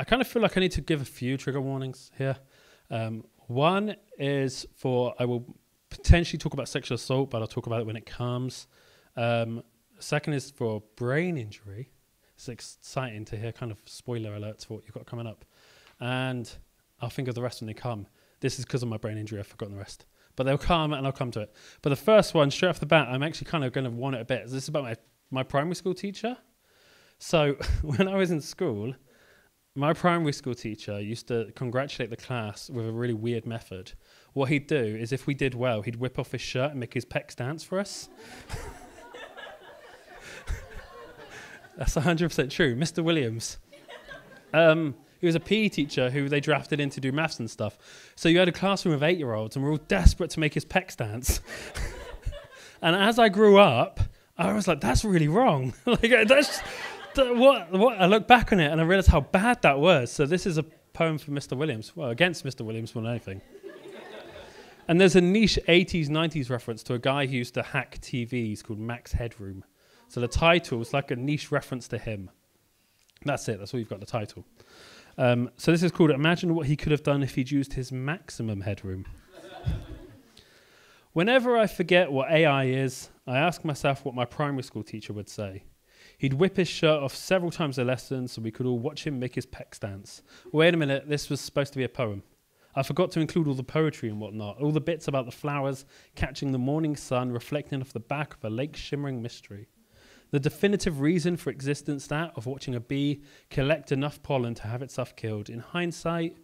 I kind of feel like I need to give a few trigger warnings here. One is I will potentially talk about sexual assault, but I'll talk about it when it comes. Second is for brain injury. It's exciting to hear kind of spoiler alerts for what you've got coming up. And I'll think of the rest when they come. This is because of my brain injury. I've forgotten the rest. But they'll come and I'll come to it. But the first one, straight off the bat, I'm actually kind of going to want it a bit. This is about my primary school teacher. So when I was in school, my primary school teacher used to congratulate the class with a really weird method. What he'd do is if we did well, he'd whip off his shirt and make his pecs dance for us. That's 100% true. Mr. Williams. He was a PE teacher who they drafted in to do maths and stuff. So you had a classroom of 8-year-olds and we're all desperate to make his pecs dance. And as I grew up, I was like, that's really wrong. What? I look back on it and I realized how bad that was. So this is a poem for Mr. Williams. Well, against Mr. Williams more than anything. And there's a niche 80s, 90s reference to a guy who used to hack TVs called Max Headroom. So the title is like a niche reference to him. That's it. That's all you've got, the title. So this is called Imagine What He Could Have Done If He'd Used His Maximum Headroom. Whenever I forget what AI is, I ask myself what my primary school teacher would say. He'd whip his shirt off several times a lesson so we could all watch him make his pecs dance. Wait a minute, this was supposed to be a poem. I forgot to include all the poetry and whatnot, all the bits about the flowers catching the morning sun reflecting off the back of a lake shimmering mystery. The definitive reason for existence, that of watching a bee collect enough pollen to have itself killed. In hindsight,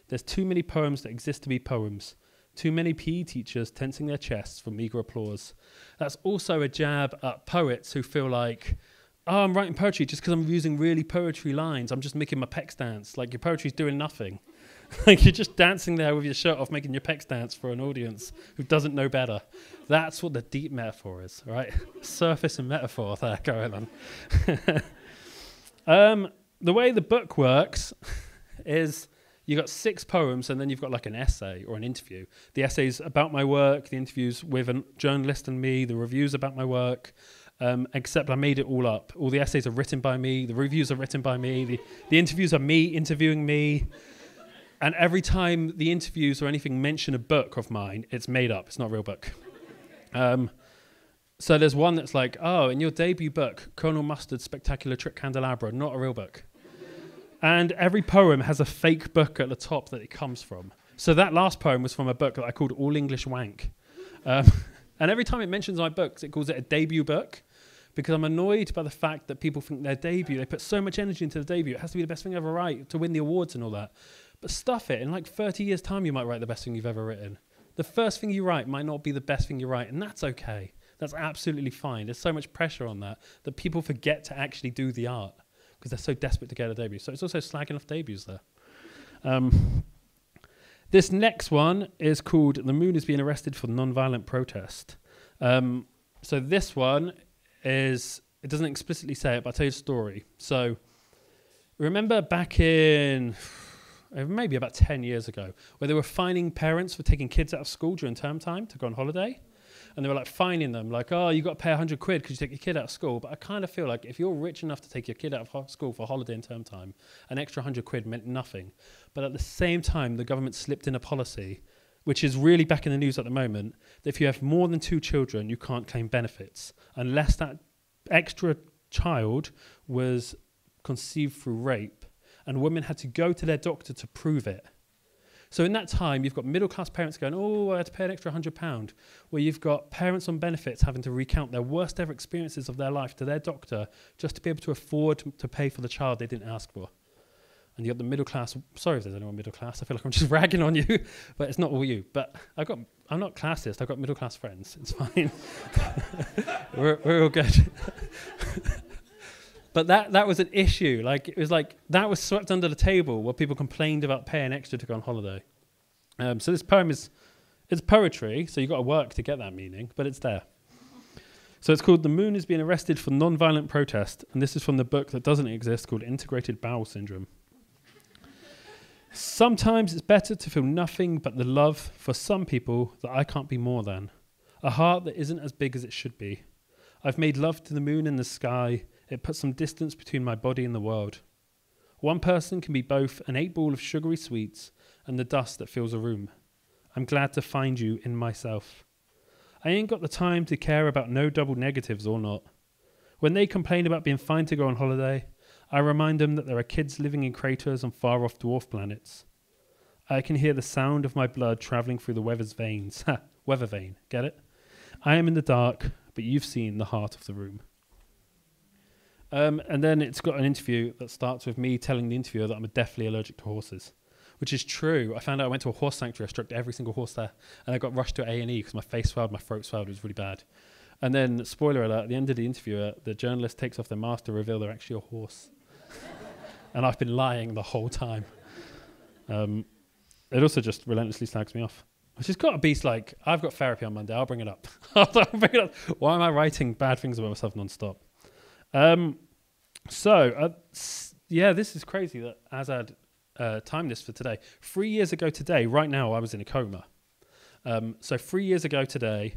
there's too many poems that exist to be poems. Too many PE teachers tensing their chests for meagre applause. That's also a jab at poets who feel like, oh, I'm writing poetry just because I'm using really poetry lines. I'm just making my pecs dance. Like, your poetry's doing nothing. Like, you're just dancing there with your shirt off, making your pecs dance for an audience who doesn't know better. That's what the deep metaphor is, right? Surface and metaphor there going on. The way the book works is you got 6 poems and then you've got like an essay or an interview. The essay's about my work, the interview's with a journalist and me, the review's about my work. Except I made it all up. All the essays are written by me. The reviews are written by me. The interviews are me interviewing me. And every time the interviews or anything mention a book of mine, it's made up. It's not a real book. So there's one that's like, oh, in your debut book, Colonel Mustard's Spectacular Trip Candelabra, not a real book. And every poem has a fake book at the top that it comes from. So that last poem was from a book that I called All English Wank. And every time it mentions my books, it calls it a debut book. Because I'm annoyed by the fact that people think their debut, they put so much energy into the debut, it has to be the best thing ever write to win the awards and all that. But stuff it, in like 30 years' time you might write the best thing you've ever written. The first thing you write might not be the best thing you write, and that's okay. That's absolutely fine. There's so much pressure on that people forget to actually do the art because they're so desperate to get a debut. So it's also slagging off debuts there. This next one is called The Moon is Being Arrested for Non-Violent Protest. So this one is, it doesn't explicitly say it, but I'll tell you a story. So remember back in maybe about 10 years ago, where they were fining parents for taking kids out of school during term time to go on holiday. And they were like fining them, like, oh, you got to pay 100 quid because you take your kid out of school. But I kind of feel like if you're rich enough to take your kid out of school for holiday and term time, an extra 100 quid meant nothing. But at the same time, the government slipped in a policy, which is really back in the news at the moment, that if you have more than 2 children, you can't claim benefits unless that extra child was conceived through rape and women had to go to their doctor to prove it. So in that time, you've got middle-class parents going, oh, I had to pay an extra £100, where you've got parents on benefits having to recount their worst ever experiences of their life to their doctor just to be able to afford to pay for the child they didn't ask for. And you've got the middle class. Sorry if there's anyone middle class. I feel like I'm just ragging on you, but it's not all you. But I'm not classist. I've got middle class friends. It's fine. we're all good. But that was an issue. Like, it was like that was swept under the table where people complained about paying extra to go on holiday. So this poem it's poetry, so you've got to work to get that meaning, but it's there. So it's called The Moon is Being Arrested for Non-Violent Protest, and this is from the book that doesn't exist called Integrated Bowel Syndrome. Sometimes it's better to feel nothing but the love for some people that I can't be more than. A heart that isn't as big as it should be. I've made love to the moon and the sky. It puts some distance between my body and the world. One person can be both an 8-ball of sugary sweets and the dust that fills a room. I'm glad to find you in myself. I ain't got the time to care about no double negatives or not. When they complain about being fine to go on holiday, I remind them that there are kids living in craters on far-off dwarf planets. I can hear the sound of my blood travelling through the weather's veins. Ha, weather vein, get it? I am in the dark, but you've seen the heart of the room. And then it's got an interview that starts with me telling the interviewer that I'm deathly allergic to horses, which is true. I found out I went to a horse sanctuary, I stroked every single horse there, and I got rushed to A&E because my face swelled, my throat swelled, it was really bad. And then, spoiler alert, at the end of the interview, the journalist takes off their mask to reveal they're actually a horse. And I've been lying the whole time. It also just relentlessly slags me off. Which has got to be like, I've got therapy on Monday, I'll bring it up. Why am I writing bad things about myself non-stop? Yeah, this is crazy that Azad timed this for today. 3 years ago today, right now, I was in a coma. So 3 years ago today,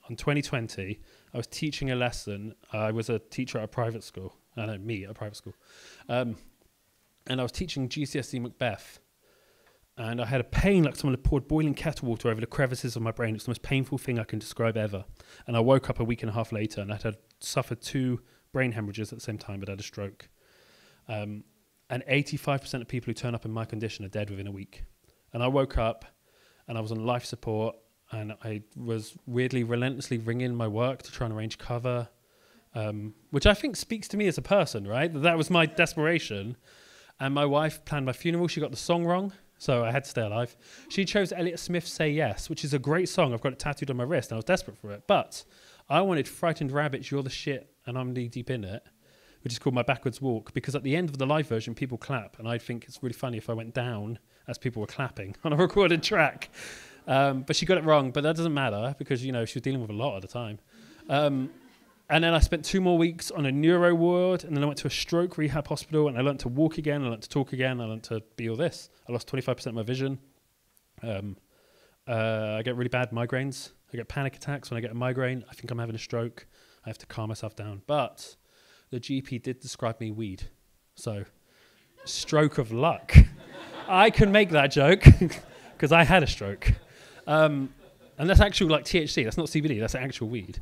on 2020, I was teaching a lesson. I was a teacher at a private school. At a private school. And I was teaching GCSE Macbeth. And I had a pain like someone had poured boiling kettle water over the crevices of my brain. It's the most painful thing I can describe ever. And I woke up a week and a half later and I had suffered 2 brain hemorrhages at the same time, but I had a stroke. And 85% of people who turn up in my condition are dead within a week. And I woke up and I was on life support and I was weirdly, relentlessly ringing my work to try and arrange cover, which I think speaks to me as a person, right? That was my desperation. And my wife planned my funeral. She got the song wrong, so I had to stay alive. She chose Elliott Smith's Say Yes, which is a great song. I've got it tattooed on my wrist and I was desperate for it. But I wanted Frightened Rabbits, You're the Shit, and I'm Knee Deep in It, which is called My Backwards Walk, because at the end of the live version, people clap, and I think it's really funny if I went down as people were clapping on a recorded track. But she got it wrong, but that doesn't matter, because, you know, she was dealing with a lot at the time. And then I spent 2 more weeks on a neuro ward, and then I went to a stroke rehab hospital, and I learned to walk again, I learned to talk again, I learned to be all this. I lost 25% of my vision. I get really bad migraines. I get panic attacks when I get a migraine. I think I'm having a stroke. I have to calm myself down. But the GP did describe me weed. So, stroke of luck. I can make that joke because I had a stroke. And that's actual like THC. That's not CBD. That's actual weed.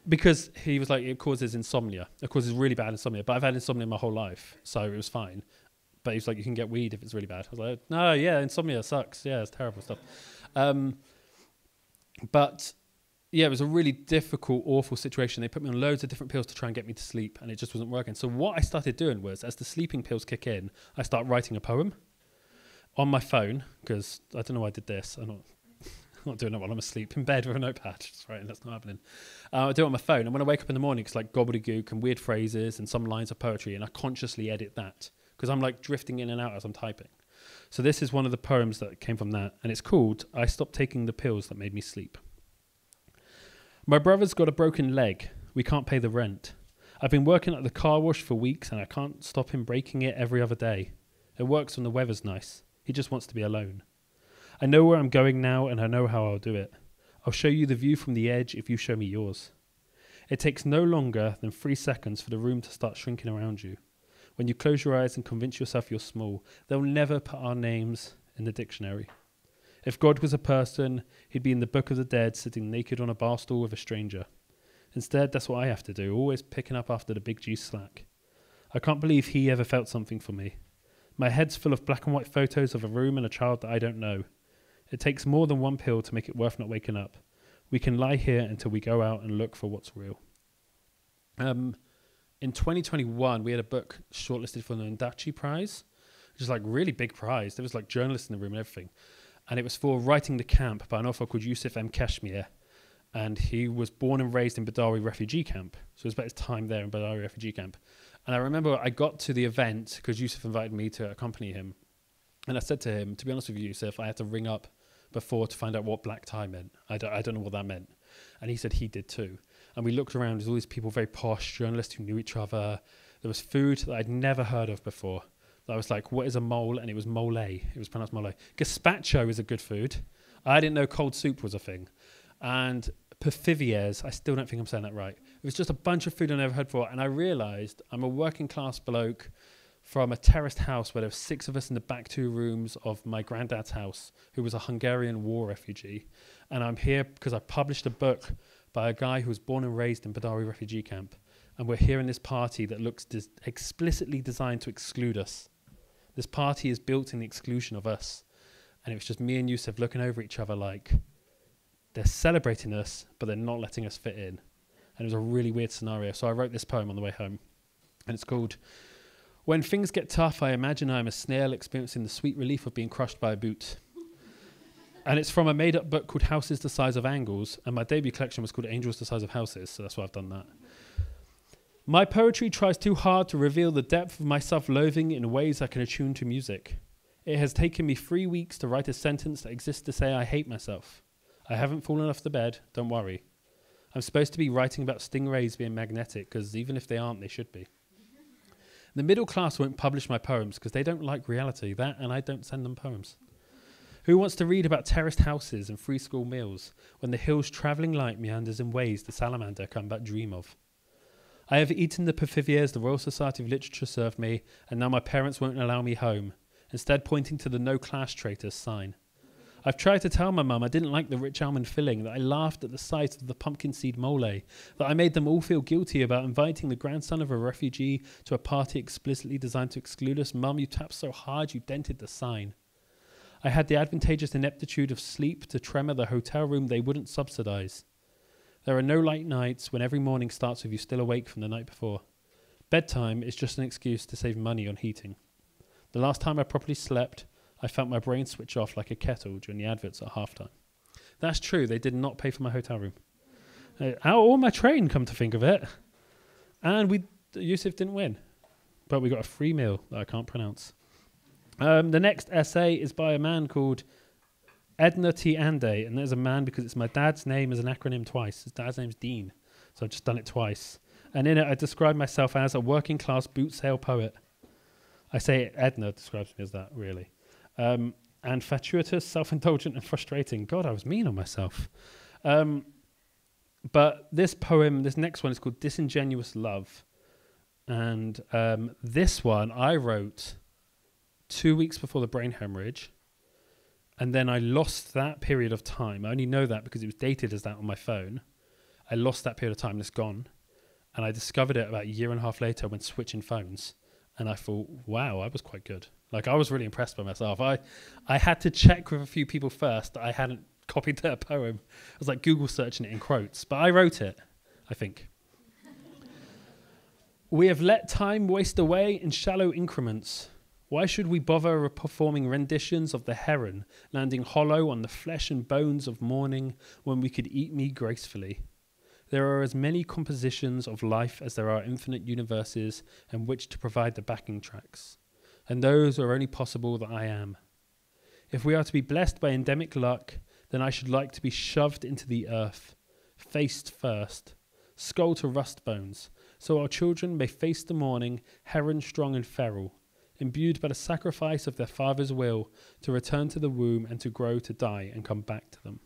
Because he was like, it causes insomnia. It causes really bad insomnia. But I've had insomnia my whole life, so it was fine. But he was like, you can get weed if it's really bad. I was like, no, yeah, insomnia sucks. Yeah, it's terrible stuff. But yeah, it was a really difficult, awful situation. They put me on loads of different pills to try and get me to sleep, and it just wasn't working. So what I started doing was, as the sleeping pills kick in, I start writing a poem on my phone, because I don't know why I did this. I'm not doing it while I'm asleep in bed with a notepad. Just writing, that's not happening. I do it on my phone, and when I wake up in the morning, it's like gobbledygook and weird phrases and some lines of poetry, and I consciously edit that, because I'm like drifting in and out as I'm typing. So this is one of the poems that came from that, and it's called I Stopped Taking the Pills That Made Me Sleep. My brother's got a broken leg. We can't pay the rent. I've been working at the car wash for weeks and I can't stop him breaking it every other day. It works when the weather's nice. He just wants to be alone. I know where I'm going now and I know how I'll do it. I'll show you the view from the edge if you show me yours. It takes no longer than 3 seconds for the room to start shrinking around you. When you close your eyes and convince yourself you're small, they'll never put our names in the dictionary. If God was a person, he'd be in the Book of the Dead sitting naked on a bar stool with a stranger. Instead, that's what I have to do, always picking up after the big G slack. I can't believe he ever felt something for me. My head's full of black and white photos of a room and a child that I don't know. It takes more than one pill to make it worth not waking up. We can lie here until we go out and look for what's real. In 2021, we had a book shortlisted for the Ondaatje Prize, which is like really big prize. There was like journalists in the room and everything. And it was for Writing the Camp by an author called Yusuf M. Kashmir. And he was born and raised in Badawi refugee camp. So it was about his time there in Badawi refugee camp. And I remember I got to the event because Yusuf invited me to accompany him. And I said to him, to be honest with you, Yusuf, I had to ring up before to find out what black tie meant. I don't know what that meant. And he said he did too. And we looked around, there's all these people, very posh journalists who knew each other. There was food that I'd never heard of before. I was like, what is a mole? And it was mole. It was pronounced mole. Gazpacho is a good food. I didn't know cold soup was a thing. And perfiviers, I still don't think I'm saying that right. It was just a bunch of food I never heard before. And I realised I'm a working class bloke from a terraced house where there were 6 of us in the back 2 rooms of my granddad's house, who was a Hungarian war refugee. And I'm here because I published a book by a guy who was born and raised in Badari refugee camp. And we're here in this party that looks explicitly designed to exclude us. This party is built in the exclusion of us. And it was just me and Yusuf looking over each other like, they're celebrating us, but they're not letting us fit in. And it was a really weird scenario. So I wrote this poem on the way home. And it's called, "When things get tough, I imagine I'm a snail experiencing the sweet relief of being crushed by a boot." And it's from a made-up book called Houses the Size of Angles. And my debut collection was called Angels the Size of Houses. So that's why I've done that. My poetry tries too hard to reveal the depth of my self-loathing in ways I can attune to music. It has taken me 3 weeks to write a sentence that exists to say I hate myself. I haven't fallen off the bed, don't worry. I'm supposed to be writing about stingrays being magnetic, because even if they aren't, they should be. The middle class won't publish my poems because they don't like reality, that, and I don't send them poems. Who wants to read about terraced houses and free school meals when the hill's travelling light meanders in ways the salamander can but dream of? I have eaten the perfiviers the Royal Society of Literature served me, and now my parents won't allow me home, instead pointing to the no class traitors sign. I've tried to tell my mum I didn't like the rich almond filling, that I laughed at the sight of the pumpkin seed mole, that I made them all feel guilty about inviting the grandson of a refugee to a party explicitly designed to exclude us. Mum, you tapped so hard you dented the sign. I had the advantageous ineptitude of sleep to tremor the hotel room they wouldn't subsidise. There are no late nights when every morning starts with you still awake from the night before. Bedtime is just an excuse to save money on heating. The last time I properly slept, I felt my brain switch off like a kettle during the adverts at halftime. That's true, they did not pay for my hotel room. Or my train, come to think of it. And Yusuf didn't win. But we got a free meal that I can't pronounce. The next essay is by a man called Edna T. Ande, and there's a man because it's my dad's name as an acronym twice. His dad's name's Dean, so I've just done it twice. And in it, I describe myself as a working-class boot sale poet. I say Edna describes me as that, really. And fatuous, self-indulgent, and frustrating. God, I was mean on myself. But this poem, this next one is called Disingenuous Love. And this one I wrote 2 weeks before the brain hemorrhage. And then I lost that period of time. I only know that because it was dated as that on my phone. I lost that period of time and it's gone. And I discovered it about a year and a half later when switching phones. And I thought, wow, I was quite good. Like, I was really impressed by myself. I had to check with a few people first that I hadn't copied their poem. I was like Google searching it in quotes. But I wrote it, I think. We have let time waste away in shallow increments. Why should we bother performing renditions of the heron, landing hollow on the flesh and bones of morning when we could eat me gracefully? There are as many compositions of life as there are infinite universes in which to provide the backing tracks, and those are only possible that I am. If we are to be blessed by endemic luck, then I should like to be shoved into the earth, faced first, skull to rust bones, so our children may face the morning, heron strong and feral, imbued by the sacrifice of their father's will to return to the womb and to grow, to die, and come back to them.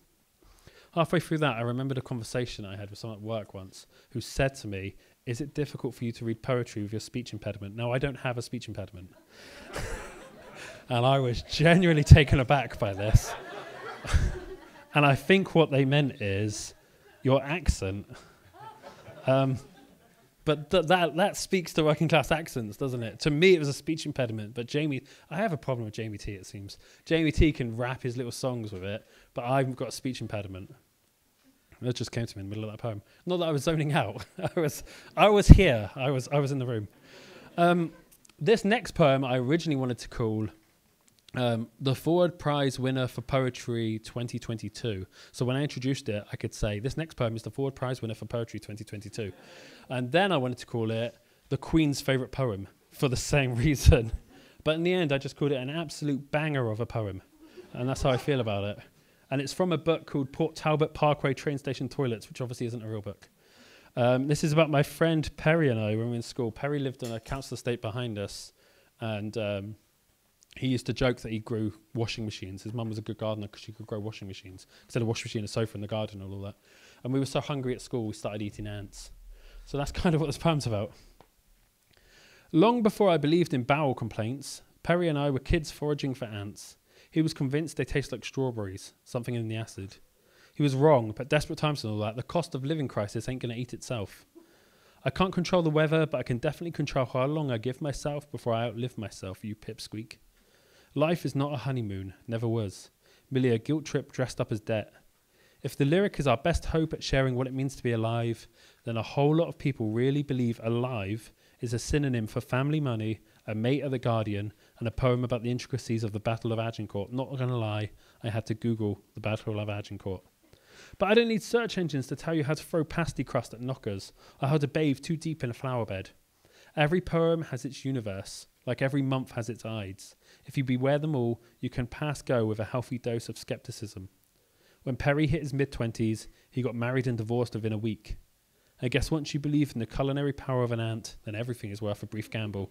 Halfway through that, I remembered a conversation I had with someone at work once who said to me, is it difficult for you to read poetry with your speech impediment? No, I don't have a speech impediment. And I was genuinely taken aback by this. And I think what they meant is your accent. But that speaks to working class accents, doesn't it? To me, it was a speech impediment. But I have a problem with Jamie T, it seems. Jamie T can rap his little songs with it, but I've got a speech impediment. That just came to me in the middle of that poem. Not that I was zoning out. I was here. I was in the room. This next poem I originally wanted to call the Forward Prize winner for Poetry 2022. So when I introduced it, I could say, this next poem is the Forward Prize winner for Poetry 2022. And then I wanted to call it the Queen's favourite poem for the same reason. But in the end, I just called it an absolute banger of a poem. And that's how I feel about it. And it's from a book called Port Talbot Parkway Train Station Toilets, which obviously isn't a real book. This is about my friend Perry and I when we were in school. Perry lived on a council estate behind us. And he used to joke that he grew washing machines. His mum was a good gardener because she could grow washing machines. Instead of washing machine, a sofa in the garden and all that. And we were so hungry at school, we started eating ants. So that's kind of what this poem's about. Long before I believed in bowel complaints, Perry and I were kids foraging for ants. He was convinced they taste like strawberries, something in the acid. He was wrong, but desperate times and all that, the cost of living crisis ain't going to eat itself. I can't control the weather, but I can definitely control how long I give myself before I outlive myself, you pipsqueak. Life is not a honeymoon, never was. Merely a guilt trip dressed up as debt. If the lyric is our best hope at sharing what it means to be alive, then a whole lot of people really believe alive is a synonym for family money, a mate at the Guardian, and a poem about the intricacies of the Battle of Agincourt. Not gonna lie, I had to Google the Battle of Agincourt. But I don't need search engines to tell you how to throw pasty crust at knockers, or how to bathe too deep in a flower bed. Every poem has its universe, like every month has its Ides. If you beware them all, you can pass go with a healthy dose of skepticism. When Perry hit his mid-20s, he got married and divorced within a week. I guess once you believe in the culinary power of an ant, then everything is worth a brief gamble.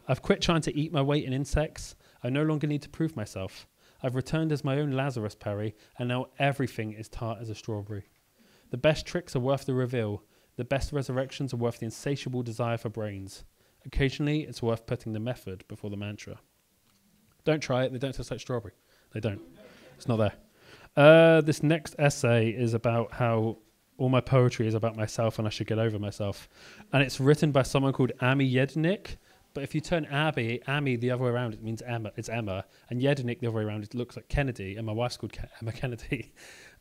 I've quit trying to eat my weight in insects. I no longer need to prove myself. I've returned as my own Lazarus Perry, and now everything is tart as a strawberry. The best tricks are worth the reveal. The best resurrections are worth the insatiable desire for brains. Occasionally, it's worth putting the method before the mantra. Don't try it. They don't taste like strawberry. They don't. It's not there. This next essay is about how all my poetry is about myself and I should get over myself. And it's written by someone called Ami Jednik. But if you turn Ami the other way around, it means Emma. It's Emma. And Jednik the other way around, it looks like Kennedy. And my wife's called Emma Kennedy.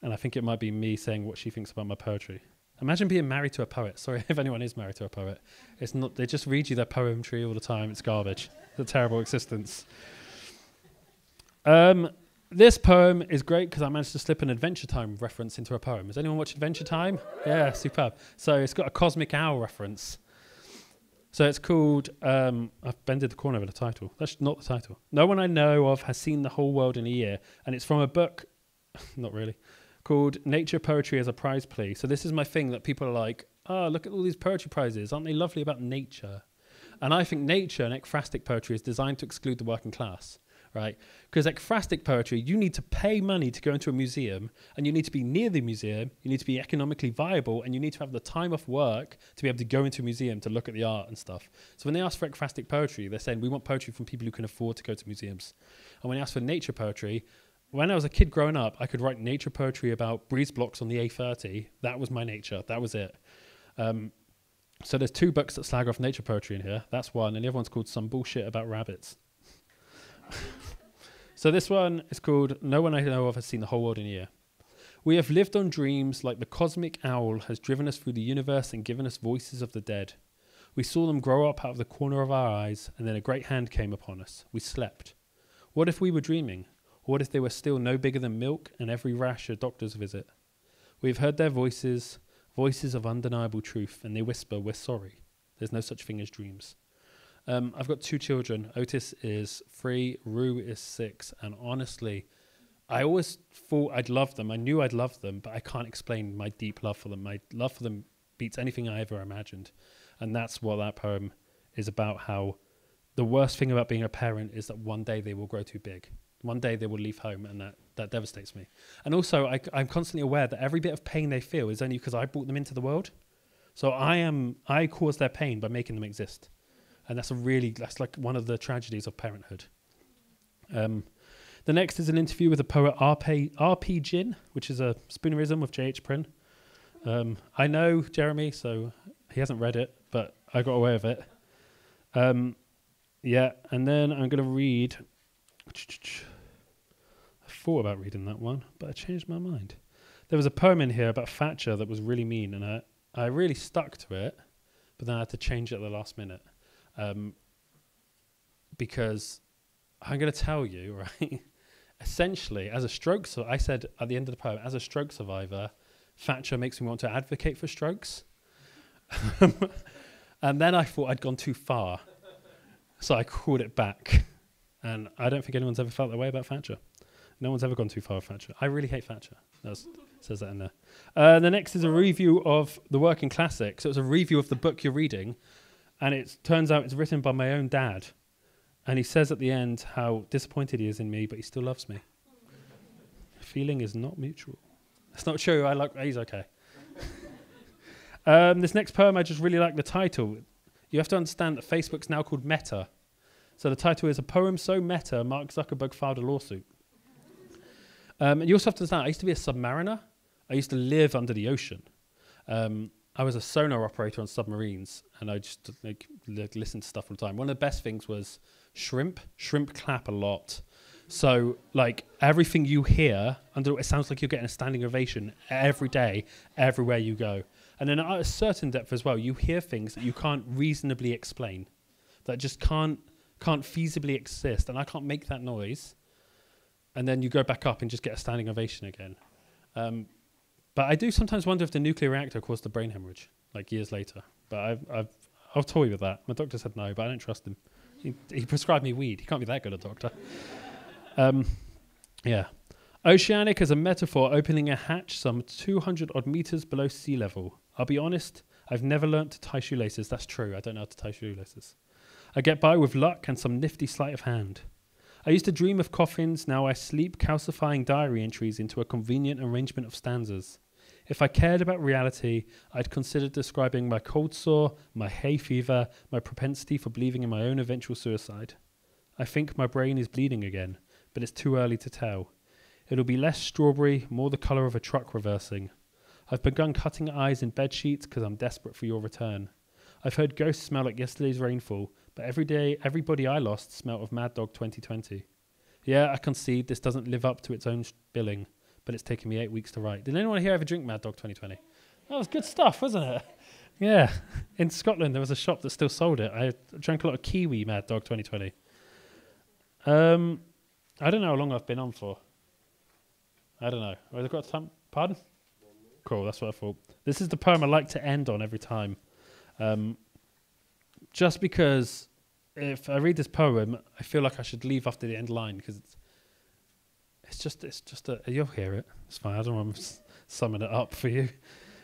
And I think it might be me saying what she thinks about my poetry. Imagine being married to a poet. Sorry if anyone is married to a poet. It's not. They just read you their poetry all the time. It's garbage. It's a terrible existence. This poem is great because I managed to slip an Adventure Time reference into a poem. Has anyone watched Adventure Time? Yeah, superb. So it's got a cosmic owl reference. So it's called, I've bended the corner of the title. That's not the title. No one I know of has seen the whole world in a year. And it's from a book, not really, called Nature Poetry as a Prize Plea. So this is my thing that people are like, oh, look at all these poetry prizes. Aren't they lovely about nature? And I think nature and ekphrastic poetry is designed to exclude the working class. Right? Because ekphrastic poetry, you need to pay money to go into a museum, and you need to be near the museum, you need to be economically viable, and you need to have the time off work to be able to go into a museum to look at the art and stuff. So when they ask for ekphrastic poetry, they're saying, we want poetry from people who can afford to go to museums. And when they ask for nature poetry, when I was a kid growing up, I could write nature poetry about breeze blocks on the A30. That was my nature. That was it. So there's 2 books that slag off nature poetry in here. That's one, and the other one's called Some Bullshit About Rabbits. So this one is called No One I Know Of Has Seen the Whole World in a Year. We have lived on dreams like the cosmic owl has driven us through the universe and given us voices of the dead. We saw them grow up out of the corner of our eyes, and then a great hand came upon us. We slept. What if we were dreaming? Or what if they were still no bigger than milk and every rash a doctor's visit? We have heard their voices, voices of undeniable truth, and they whisper, we're sorry. There's no such thing as dreams. I've got 2 children. Otis is 3, Rue is 6, and honestly, I always thought I'd love them. I knew I'd love them, but I can't explain my deep love for them. My love for them beats anything I ever imagined, and that's what that poem is about, how the worst thing about being a parent is that one day they will grow too big. One day they will leave home, and that devastates me. And also, I'm constantly aware that every bit of pain they feel is only because I brought them into the world. So I cause their pain by making them exist. And that's like one of the tragedies of parenthood. The next is an interview with the poet R.P. Gin, which is a spoonerism of J.H. Prynne. I know Jeremy, so he hasn't read it, but I got away with it. Yeah, and then I'm going to read... I thought about reading that one, but I changed my mind. There was a poem in here about Thatcher that was really mean, and I really stuck to it, but then I had to change it at the last minute. Because I'm going to tell you, right, essentially, as a stroke, so I said at the end of the poem, as a stroke survivor, Thatcher makes me want to advocate for strokes. And then I thought I'd gone too far, so I called it back. And I don't think anyone's ever felt that way about Thatcher. No one's ever gone too far with Thatcher. I really hate Thatcher. Says that in there. The next is a review of the working classic. So it's a review of the book you're reading. And it turns out it's written by my own dad. And he says at the end how disappointed he is in me, but he still loves me. Feeling is not mutual. That's not true. He's okay. This next poem, I just really like the title. You have to understand that Facebook's now called Meta. So the title is A Poem So Meta, Mark Zuckerberg Filed a Lawsuit. And you also have to understand, I used to be a submariner. I used to live under the ocean. I was a sonar operator on submarines, and I just listened to stuff all the time. One of the best things was shrimp. Shrimp clap a lot. So, like, everything you hear, it sounds like you're getting a standing ovation every day, everywhere you go. And then at a certain depth as well, you hear things that you can't reasonably explain, that just can't feasibly exist, and I can't make that noise. And then you go back up and just get a standing ovation again. But I do sometimes wonder if the nuclear reactor caused the brain hemorrhage, like years later. But I'll toy with that. My doctor said no, but I don't trust him. He prescribed me weed. He can't be that good a doctor. Yeah. Oceanic is a metaphor opening a hatch some 200 odd meters below sea level. I'll be honest, I've never learnt to tie shoelaces. That's true. I don't know how to tie shoelaces. I get by with luck and some nifty sleight of hand. I used to dream of coffins, now I sleep calcifying diary entries into a convenient arrangement of stanzas. If I cared about reality, I'd consider describing my cold sore, my hay fever, my propensity for believing in my own eventual suicide. I think my brain is bleeding again, but it's too early to tell. It'll be less strawberry, more the colour of a truck reversing. I've begun cutting eyes in bed sheets because I'm desperate for your return. I've heard ghosts smell like yesterday's rainfall, but every day, everybody I lost smelt of Mad Dog 2020. Yeah, I concede this doesn't live up to its own billing, but it's taken me 8 weeks to write. Did anyone here ever drink Mad Dog 2020? That was good stuff, wasn't it? Yeah. In Scotland, there was a shop that still sold it. I drank a lot of Kiwi Mad Dog 2020. I don't know how long I've been on for. I don't know. Have I got time? Pardon? Cool, that's what I thought. This is the poem I like to end on every time. Just because if I read this poem, I feel like I should leave after the end line because it's just you'll hear it. It's fine. I don't want to summon it up for you.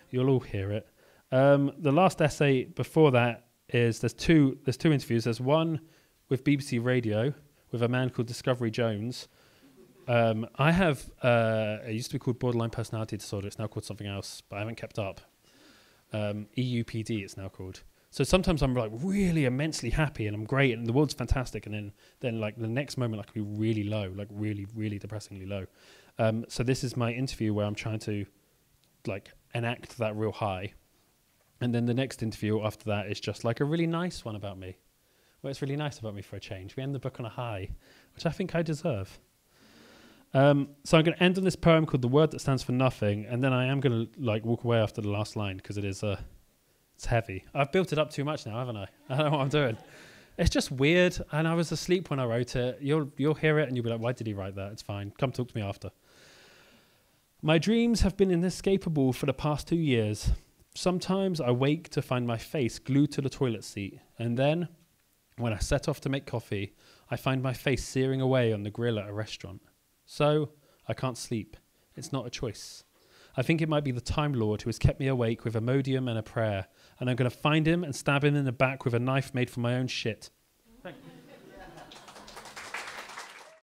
You'll all hear it. The last essay before that is there's two interviews. There's one with BBC Radio with a man called Discovery Jones. I have it used to be called borderline personality disorder. It's now called something else, but I haven't kept up. EUPD it's now called. So sometimes I'm like really immensely happy and I'm great and the world's fantastic, and then like the next moment I can be really low, like really, really depressingly low. So this is my interview where I'm trying to like enact that real high. And then the next interview after that is just like a really nice one about me. Well, it's really nice about me for a change. We end the book on a high, which I think I deserve. So I'm going to end on this poem called The Word That Stands for Nothing, and then I am going to like walk away after the last line because it is it's heavy. I've built it up too much now, haven't I? I don't know what I'm doing. It's just weird, and I was asleep when I wrote it. You'll hear it and you'll be like, why did he write that? It's fine. Come talk to me after. My dreams have been inescapable for the past 2 years. Sometimes I wake to find my face glued to the toilet seat, and then, when I set off to make coffee, I find my face searing away on the grill at a restaurant. So, I can't sleep. It's not a choice. I think it might be the Time Lord who has kept me awake with Imodium and a prayer, and I'm going to find him and stab him in the back with a knife made from my own shit. Thank you.